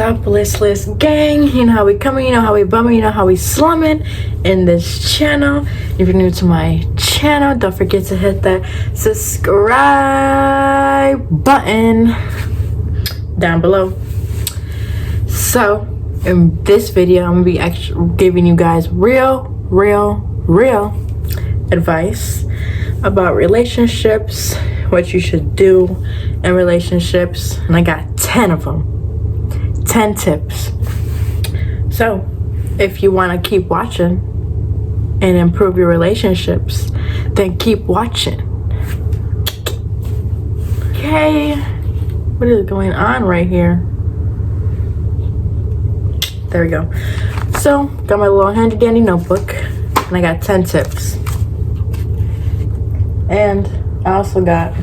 up, LYSLYS gang? You know how we coming, you know how we bumming, you know how we slumming in this channel. If you're new to my channel, don't forget to hit that subscribe button down below. So in this video, I'm gonna be actually giving you guys real advice about relationships, what you should do in relationships, and I got 10 of them. 10 tips. So if you want to keep watching and improve your relationships, then keep watching. Okay, what is going on right here? There we go. So got my little handy dandy notebook and I got 10 tips, and I also got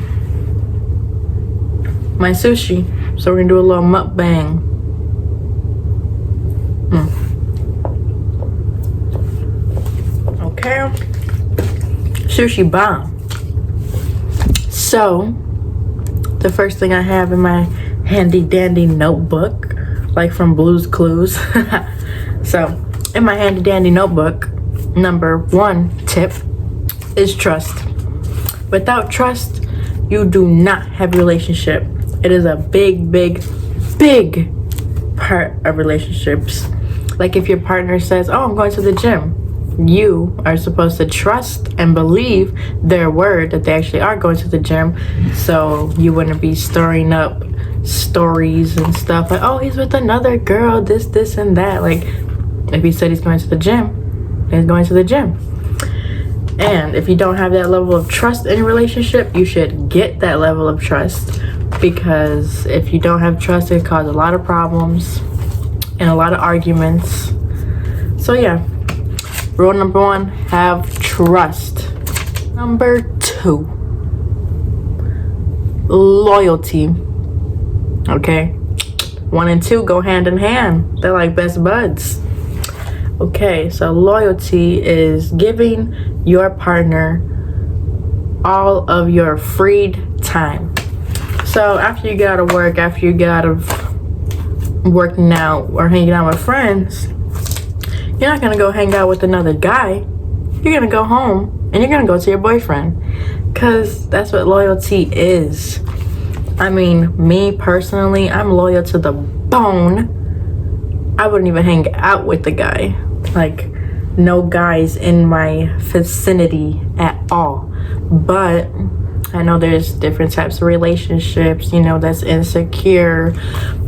my sushi, so we're gonna do a little mukbang. Okay, sushi bomb. So the first thing I have in my handy dandy notebook, like from Blue's Clues. So in my handy dandy notebook, number 1 tip is trust. Without trust, you do not have a relationship. It is a big part of relationships. Like if your partner says, oh, I'm going to the gym, you are supposed to trust and believe their word that they actually are going to the gym, so you wouldn't be stirring up stories and stuff like, oh, he's with another girl, this and that. Like if he said he's going to the gym, he's going to the gym. And if you don't have that level of trust in a relationship, you should get that level of trust, because if you don't have trust, it causes a lot of problems and a lot of arguments. So yeah, rule number 1, have trust. Number 2, loyalty. Okay, 1 and 2 go hand in hand. They're like best buds. Okay, so loyalty is giving your partner all of your freed time. So after you get out of work, after you get out of working out or hanging out with friends, you're not gonna go hang out with another guy. You're gonna go home and you're gonna go to your boyfriend, because that's what loyalty is. I mean, me personally, I'm loyal to the bone. I wouldn't even hang out with the guy. Like, no guys in my vicinity at all. But I know there's different types of relationships, you know, that's insecure.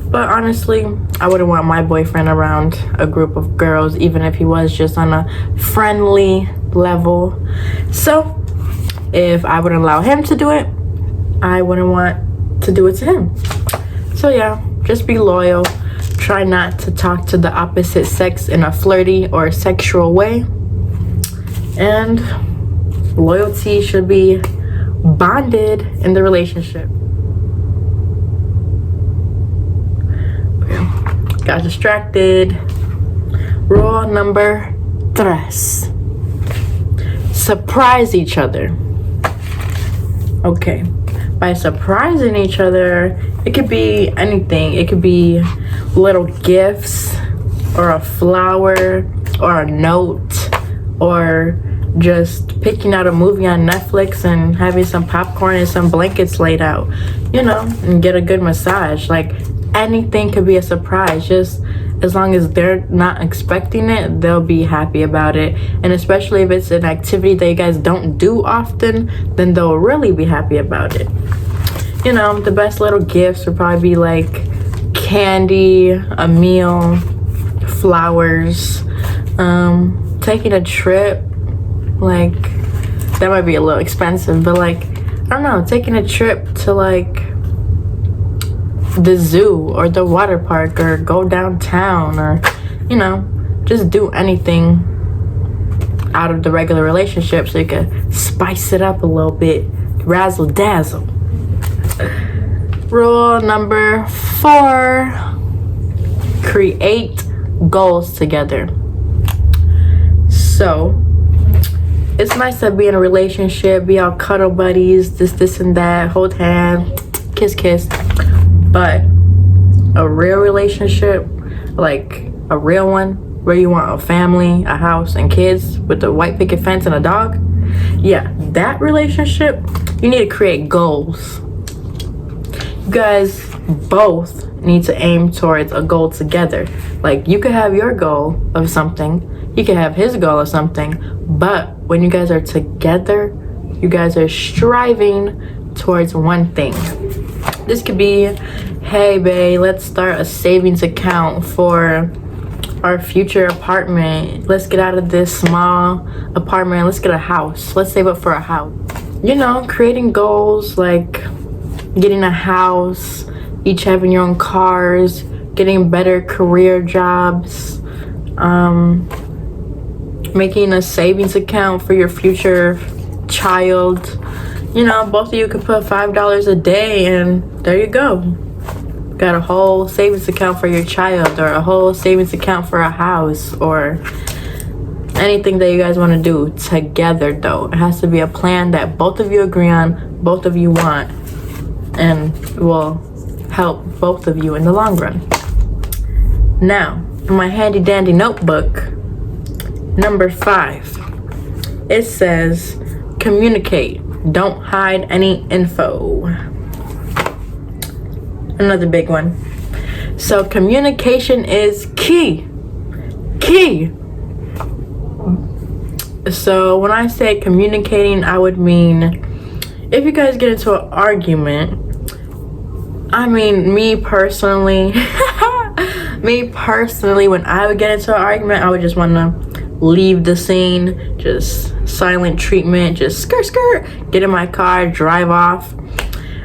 But honestly, I wouldn't want my boyfriend around a group of girls, even if he was just on a friendly level. So if I wouldn't allow him to do it, I wouldn't want to do it to him. So yeah, just be loyal. Try not to talk to the opposite sex in a flirty or sexual way. And loyalty should be bonded in the relationship. Got distracted. Rule number 3, surprise each other. Okay, by surprising each other, it could be anything. It could be little gifts, or a flower, or a note, or just picking out a movie on Netflix and having some popcorn and some blankets laid out, you know, and get a good massage. Like anything could be a surprise. Just as long as they're not expecting it, they'll be happy about it. And especially if it's an activity that you guys don't do often, then they'll really be happy about it. You know, the best little gifts would probably be like candy, a meal, flowers, taking a trip. Like that might be a little expensive, but like, I don't know, taking a trip to like the zoo or the water park, or go downtown, or, you know, just do anything out of the regular relationship so you can spice it up a little bit, razzle dazzle. Rule number 4, create goals together. So it's nice to be in a relationship, be all cuddle buddies, this and that, hold hand, kiss, but a real relationship, like a real one, where you want a family, a house, and kids with a white picket fence and a dog, yeah, that relationship, you need to create goals. You guys both need to aim towards a goal together. Like, you could have your goal of something, he could have his goal of something, but when you guys are together, you guys are striving towards one thing. This could be, hey babe, let's start a savings account for our future apartment. Let's get out of this small apartment. Let's get a house. Let's save up for a house. You know, creating goals like getting a house, each having your own cars, getting better career jobs, making a savings account for your future child. You know, both of you could put $5 a day and there you go. Got a whole savings account for your child, or a whole savings account for a house, or anything that you guys want to do together. Though it has to be a plan that both of you agree on, both of you want, and will help both of you in the long run. Now, in my handy dandy notebook, number 5, it says communicate. Don't hide any info. Another big one. So communication is key. So when I say communicating, I would mean if you guys get into an argument, I mean, me personally, when I would get into an argument, I would just want to leave the scene, just silent treatment, just skirt, get in my car, drive off,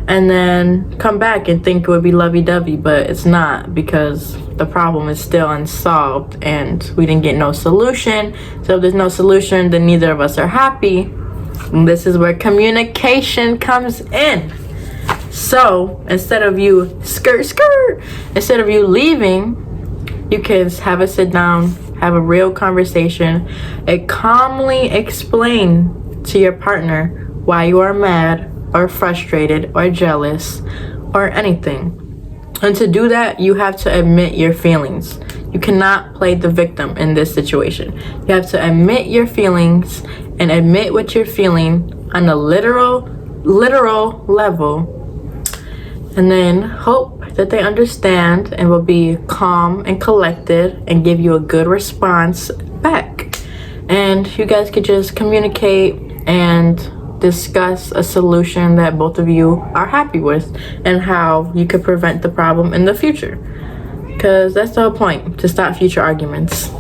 and then come back and think it would be lovey-dovey, but it's not, because the problem is still unsolved and we didn't get no solution. So if there's no solution, then neither of us are happy. And this is where communication comes in. So instead of you instead of you leaving, you can have a sit down, have a real conversation, and calmly explain to your partner why you are mad or frustrated or jealous or anything. And to do that, you have to admit your feelings. You cannot play the victim in this situation. You have to admit your feelings and admit what you're feeling on a literal level, and then hope that they understand and will be calm and collected and give you a good response back. And you guys could just communicate and discuss a solution that both of you are happy with, and how you could prevent the problem in the future, because that's the whole point, to stop future arguments.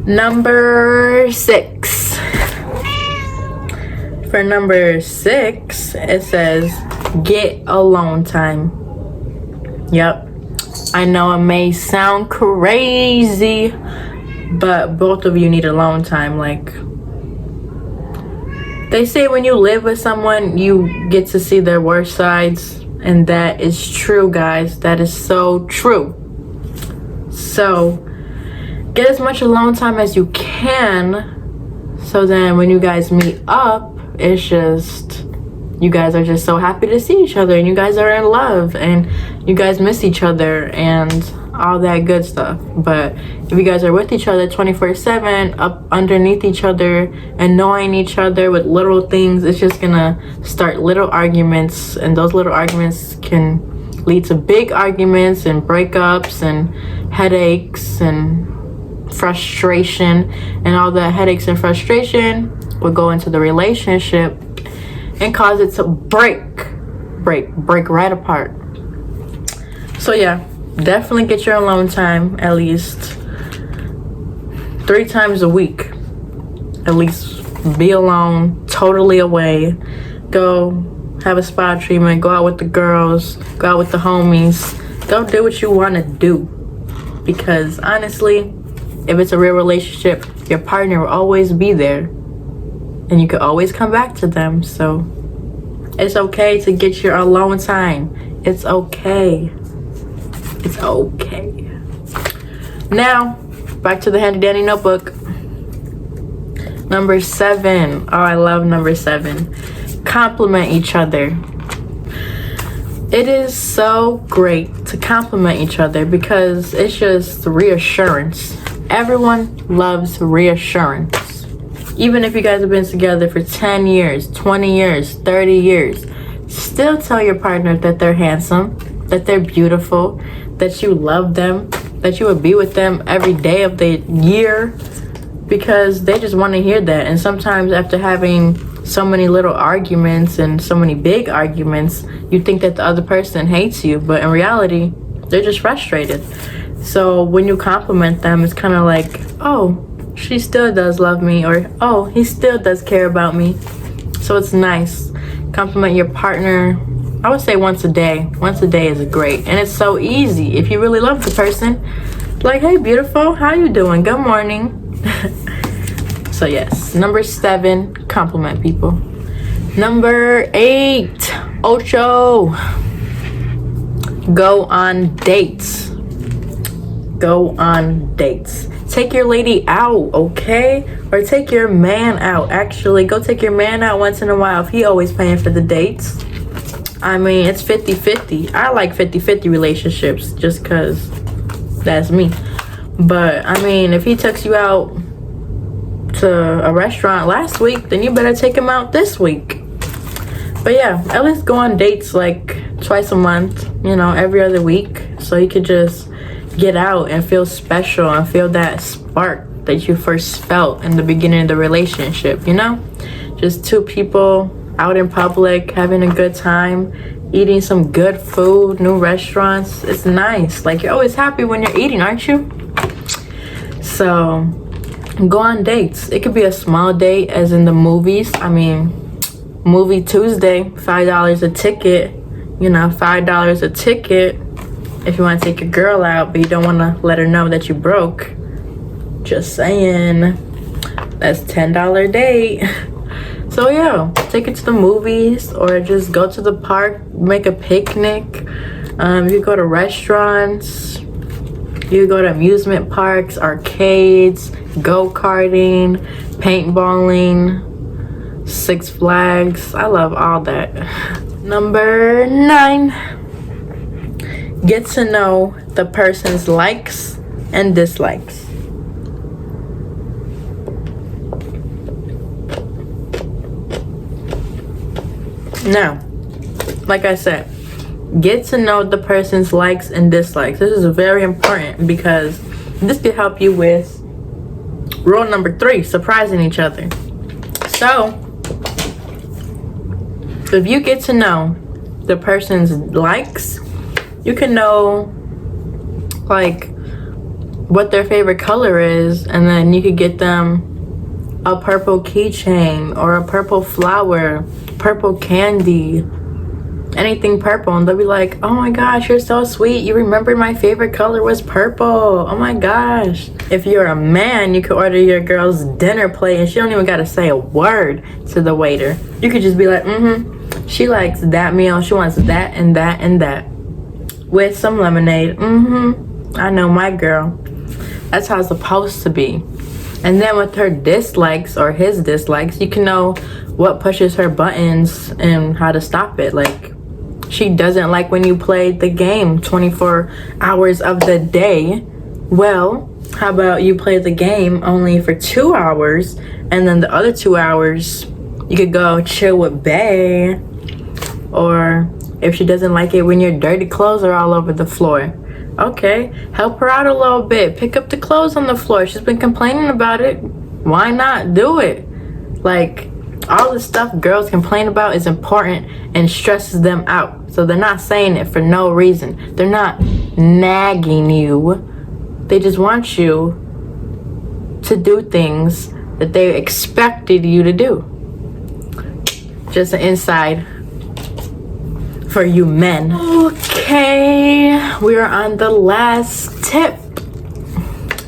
Number 6. For number 6, it says get alone time. Yep, I know it may sound crazy, but both of you need alone time. Like, they say when you live with someone, you get to see their worst sides, and that is true, guys. That is so true. So get as much alone time as you can, so then when you guys meet up, it's just, you guys are just so happy to see each other, and you guys are in love, and you guys miss each other and all that good stuff. But if you guys are with each other 24/7, up underneath each other, annoying each other with little things, it's just gonna start little arguments, and those little arguments can lead to big arguments and breakups and headaches and frustration, and all the headaches and frustration will go into the relationship and cause it to break right apart. So yeah, definitely get your alone time at least 3 times a week. At least be alone, totally away. Go have a spa treatment, go out with the girls, go out with the homies. Go do what you want to do, because honestly, if it's a real relationship, your partner will always be there, and you can always come back to them. So it's okay to get your alone time. It's okay. It's okay. Now, back to the handy dandy notebook. Number 7. Oh, I love number 7. Compliment each other. It is so great to compliment each other, because it's just reassurance. Everyone loves reassurance. Even if you guys have been together for 10 years, 20 years, 30 years, still tell your partner that they're handsome, that they're beautiful, that you love them, that you would be with them every day of the year, because they just want to hear that. And sometimes after having so many little arguments and so many big arguments, you think that the other person hates you, but in reality, they're just frustrated. So when you compliment them, it's kind of like, oh, she still does love me, or oh, he still does care about me. So it's nice. Compliment your partner, I would say once a day. Once a day is great, and it's so easy. If you really love the person, like, hey beautiful, how you doing, good morning. So yes, number 7, compliment people. Number 8, ocho, go on dates. Go on dates. Take your lady out, okay? Or take your man out. Actually, go take your man out once in a while if he always paying for the dates. I mean, it's 50-50. I like 50-50 relationships just because that's me. But, I mean, if he took you out to a restaurant last week, then you better take him out this week. But yeah, at least go on dates like twice a month, you know, every other week, so you could just get out and feel special and feel that spark that you first felt in the beginning of the relationship, you know? Just two people out in public having a good time, eating some good food, new restaurants. It's nice. Like, you're always happy when you're eating, aren't you? So go on dates. It could be a small date, as in the movies. I mean, movie Tuesday, $5 a ticket. You know, $5 a ticket if you want to take your girl out, but you don't want to let her know that you broke. Just saying. That's $10 date. So yeah, take it to the movies, or just go to the park, make a picnic. You go to restaurants, you go to amusement parks, arcades, go-karting, paintballing, Six Flags. I love all that. Number 9, get to know the person's likes and dislikes. Now, like I said, get to know the person's likes and dislikes. This is very important because this could help you with rule number 3, surprising each other. So, if you get to know the person's likes, you can know like what their favorite color is, and then you could get them a purple keychain or a purple flower, purple candy, anything purple, and they'll be like, oh my gosh, you're so sweet, you remembered my favorite color was purple, oh my gosh. If you're a man, you could order your girl's dinner plate and she don't even gotta say a word to the waiter. You could just be like, she likes that meal, she wants that and that and that with some lemonade. I know my girl. That's how it's supposed to be. And then with her dislikes or his dislikes, you can know what pushes her buttons and how to stop it. Like, she doesn't like when you play the game 24 hours of the day. Well, how about you play the game only for 2 hours, and then the other 2 hours you could go chill with bae. Or if she doesn't like it when your dirty clothes are all over the floor, okay, help her out a little bit. Pick up the clothes on the floor. She's been complaining about it. Why not do it? Like, all the stuff girls complain about is important and stresses them out. So they're not saying it for no reason. They're not nagging you. They just want you to do things that they expected you to do. Just an inside for you men. Okay, we are on the last tip.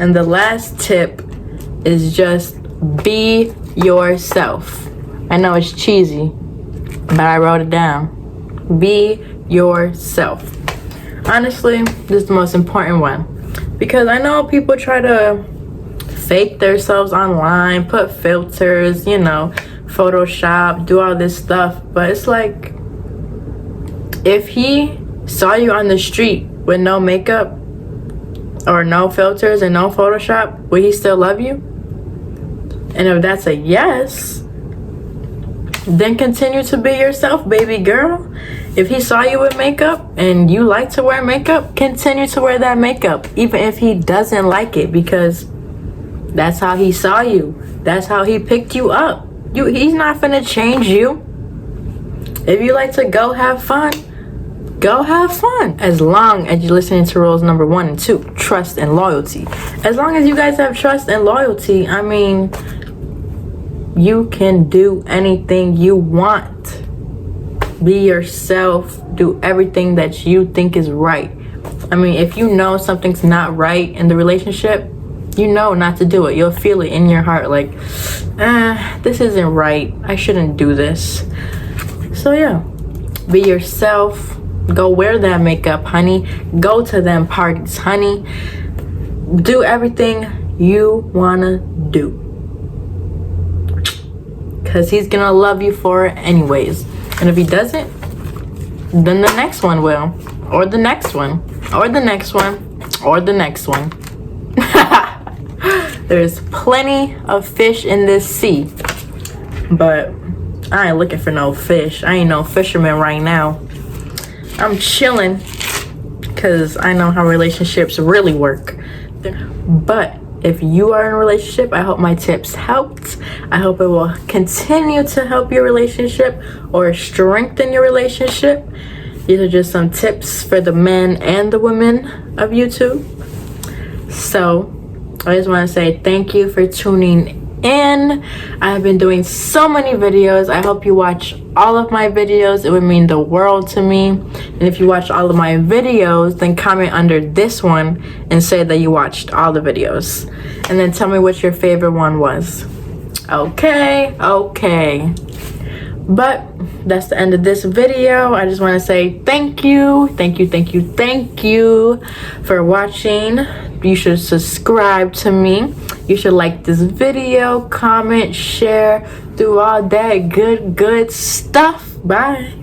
And the last tip is just be yourself. I know it's cheesy, but I wrote it down. Be yourself. Honestly, this is the most important one. Because I know people try to fake themselves online, put filters, you know, Photoshop, do all this stuff. But it's like, if he saw you on the street with no makeup or no filters and no Photoshop, will he still love you? And if that's a yes, then continue to be yourself, baby girl. If he saw you with makeup and you like to wear makeup, continue to wear that makeup, even if he doesn't like it, because that's how he saw you. That's how he picked you up. He's not finna change you. If you like to go have fun, go have fun. As long as you're listening to rules number 1 and 2, trust and loyalty. As long as you guys have trust and loyalty, I mean, you can do anything you want. Be yourself. Do everything that you think is right. I mean, if you know something's not right in the relationship, you know not to do it. You'll feel it in your heart like, this isn't right. I shouldn't do this. So yeah, be yourself. Go wear that makeup, honey. Go to them parties, honey. Do everything you wanna do, because he's gonna love you for it anyways. And if he doesn't, then the next one will, or the next one, or the next one, or the next one. There's plenty of fish in this sea, but I ain't looking for no fish. I ain't no fisherman right now. I'm chilling because I know how relationships really work. But if you are in a relationship, I hope my tips helped. I hope it will continue to help your relationship or strengthen your relationship. These are just some tips for the men and the women of YouTube. So I just want to say thank you for tuning in. I have been doing so many videos. I hope you watch all of my videos. It would mean the world to me. And if you watch all of my videos, then comment under this one and say that you watched all the videos, and then tell me what your favorite one was. Okay, but that's the end of this video. I just want to say thank you for watching. You should subscribe to me. You should like this video, comment, share, do all that good stuff. Bye.